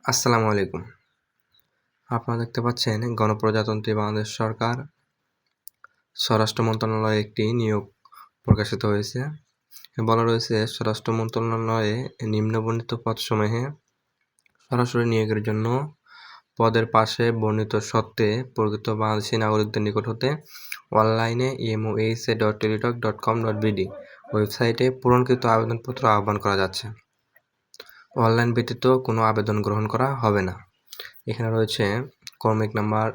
আসসালামু আলাইকুম। আপনারা দেখতে পাচ্ছেন গণপ্রজাতন্ত্রী বাংলাদেশ সরকার স্বরাষ্ট্র মন্ত্রণালয়ে একটি নিয়োগ প্রকাশিত হয়েছে। বলা রয়েছে স্বরাষ্ট্র মন্ত্রণালয়ে নিম্নবর্ণিত পদসমূহে সরাসরি নিয়োগের জন্য পদের পাশে বর্ণিত সত্ত্বে প্রকৃত বাংলাদেশী নাগরিকদের নিকট হতে অনলাইনে moha.teletalk.com.bd ওয়েবসাইটে পূরণকৃত আবেদনপত্র আহ্বান করা যাচ্ছে। অনলাইন ব্যতীত কোনো আবেদন গ্রহণ করা হবে না। এখানে রয়েছে ক্রমিক নাম্বার,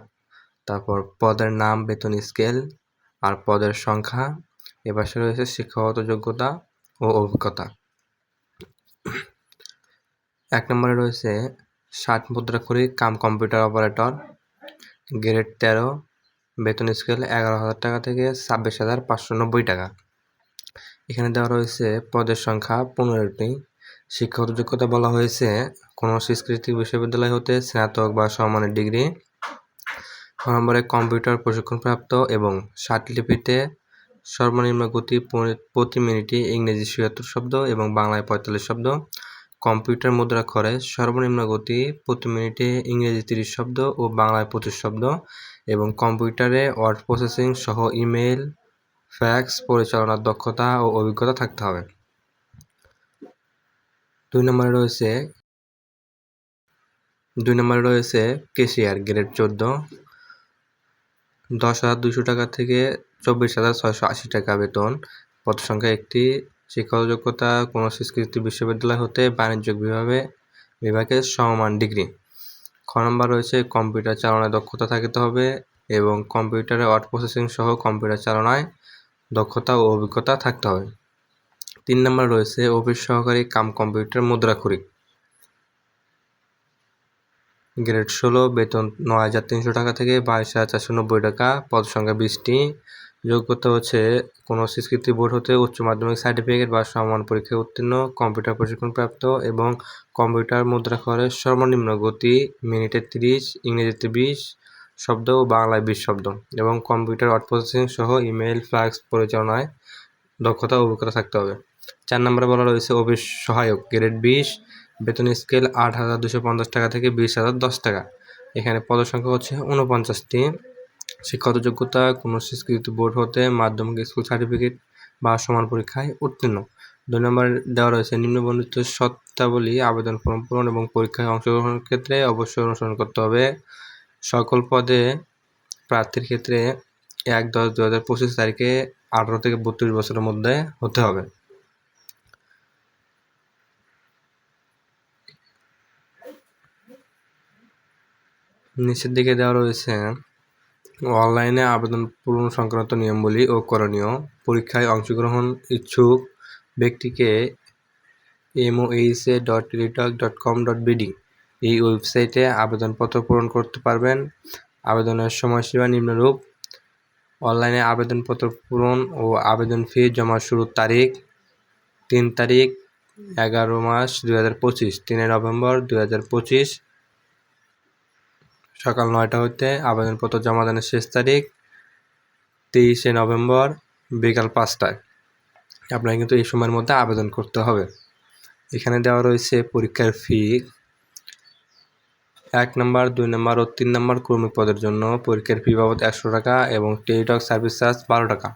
তারপর পদের নাম, বেতন স্কেল আর পদের সংখ্যা। এপাশে রয়েছে শিক্ষাগত যোগ্যতা ও অভিজ্ঞতা। 1 নম্বরে রয়েছে 60 মুদ্রাক্ষরিক কাম কম্পিউটার অপারেটর, গ্রেড 13, বেতন স্কেল 11,000 টাকা থেকে 26,590 টাকা। এখানে দেওয়া রয়েছে পদের সংখ্যা 15টি। শিক্ষাগত যোগ্যতা বলা হয়েছে কোনো স্বীকৃত বিশ্ববিদ্যালয় হতে স্নাতক বা সমমানের ডিগ্রি। 6 নম্বরে কম্পিউটার প্রশিক্ষণপ্রাপ্ত এবং 60 লিপিতে সর্বনিম্ন গতি প্রতি মিনিটে ইংরেজি 76 শব্দ এবং বাংলায় 45 শব্দ। কম্পিউটার মুদ্রাক্ষরে সর্বনিম্ন গতি প্রতি মিনিটে ইংরেজি 30 শব্দ ও বাংলায় 25 শব্দ এবং কম্পিউটারে ওয়ার্ড প্রসেসিং সহ ইমেল, ফ্যাক্স পরিচালনার দক্ষতা ও অভিজ্ঞতা থাকতে হবে। 2 নম্বরে রয়েছে ক্যাশিয়ার, গ্রেড 14, 10,200 টাকা থেকে 24,680 টাকা বেতন। পদ সংখ্যা 1টি। শিক্ষাগত যোগ্যতা কোনো স্বীকৃত বিশ্ববিদ্যালয় হতে বাণিজ্য বিভাগে সমমান ডিগ্রি। খ নম্বর রয়েছে কম্পিউটার চালনায় দক্ষতা থাকতে হবে এবং কম্পিউটারে ওয়ার্ড প্রসেসিং সহ কম্পিউটার চালনায় দক্ষতা ও অভিজ্ঞতা থাকতে হবে। 3 নম্বর রয়েছে অফিস সহকারী কাম কম্পিউটার মুদ্রাক্ষরিক, গ্রেড 16, বেতন 9,300 টাকা থেকে 22,490 টাকা। পদ সংখ্যা 20টি। যোগ্যতা হচ্ছে কোনো স্বীকৃত বোর্ড হতে উচ্চ মাধ্যমিক সার্টিফিকেট বা সমমান পরীক্ষায় উত্তীর্ণ, কম্পিউটার প্রশিক্ষণপ্রাপ্ত এবং কম্পিউটার মুদ্রাক্ষরের সর্বনিম্ন গতি মিনিটে 30, ইংরেজিতে 20 শব্দ ও বাংলায় 20 শব্দ এবং কম্পিউটার ওয়ার্ড প্রসেসিং সহ ইমেল, ফ্ল্যাক্স পরিচালনায় দক্ষতা ও অভিজ্ঞতা থাকতে হবে। 4 নম্বরে বলা রয়েছে অফিস সহায়ক, গ্রেড 20, বেতন স্কেল 8,250 টাকা থেকে 20,010 টাকা। এখানে পদসংখ্যা হচ্ছে 49টি। শিক্ষাগত যোগ্যতা কোনো স্বীকৃত বোর্ড হতে মাধ্যমিক স্কুল সার্টিফিকেট বা সমান পরীক্ষায় উত্তীর্ণ। 2 নম্বর দেওয়া রয়েছে নিম্নবর্ণিত শর্তাবলী আবেদন ফর্ম পূরণ এবং পরীক্ষায় অংশগ্রহণের ক্ষেত্রে অবশ্যই অনুসরণ করতে হবে। সকল পদে প্রার্থীর ক্ষেত্রে 1/10/2025 তারিখে 18 থেকে 32 বছরের মধ্যে হতে হবে। নিচের দিকে দেওয়া রয়েছে অনলাইনে আবেদন পূরণ সংক্রান্ত নিয়মাবলী ও করণীয়। পরীক্ষায় অংশগ্রহণ ইচ্ছুক ব্যক্তিকে moha.teletalk.com.bd এই ওয়েবসাইটে আবেদনপত্র পূরণ করতে পারবেন। আবেদনের সময়সীমা নিম্নরূপ: অনলাইনে আবেদনপত্র পূরণ ও আবেদন ফি জমা শুরুর তারিখ 3 তারিখ 11 মাস 2025, 3 নভেম্বর 2025 সকাল 9টা হতে আবেদনপত্র জমা দানের শেষ তারিখ 23 নভেম্বর বিকাল 5টায়। আপনাকে কিন্তু এই সময়ের মধ্যে আবেদন করতে হবে। এখানে দেওয়া রয়েছে পরীক্ষার ফি। 1 নম্বর, 2 নম্বর ও 3 নম্বর ক্রমিক পদের জন্য পরীক্ষার ফি বাবদ 100 টাকা এবং টেলিটক সার্ভিস চার্জ 12 টাকা,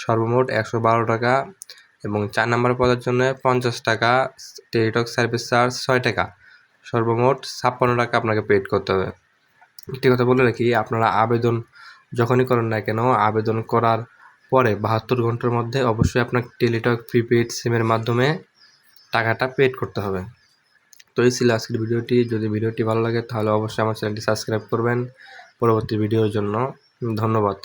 সর্বমোট 112 টাকা। এবং 4 নম্বর পদের জন্য 50 টাকা, টেলিটক সার্ভিস চার্জ 6 টাকা, সর্বমোট 56 টাকা আপনাকে পেড করতে হবে। একটি কথা বলে রাখি, আপনারা আবেদন যখনই করেন না কেন, আবেদন করার পরে 72 ঘন্টার মধ্যে অবশ্যই আপনাকে টেলিটক প্রিপেড সিমের মাধ্যমে টাকাটা পেড করতে হবে। তো এই ছিল আজকের ভিডিওটি। যদি ভিডিওটি ভালো লাগে তাহলে অবশ্যই আমার চ্যানেলটি সাবস্ক্রাইব করবেন পরবর্তী ভিডিওর জন্য। ধন্যবাদ।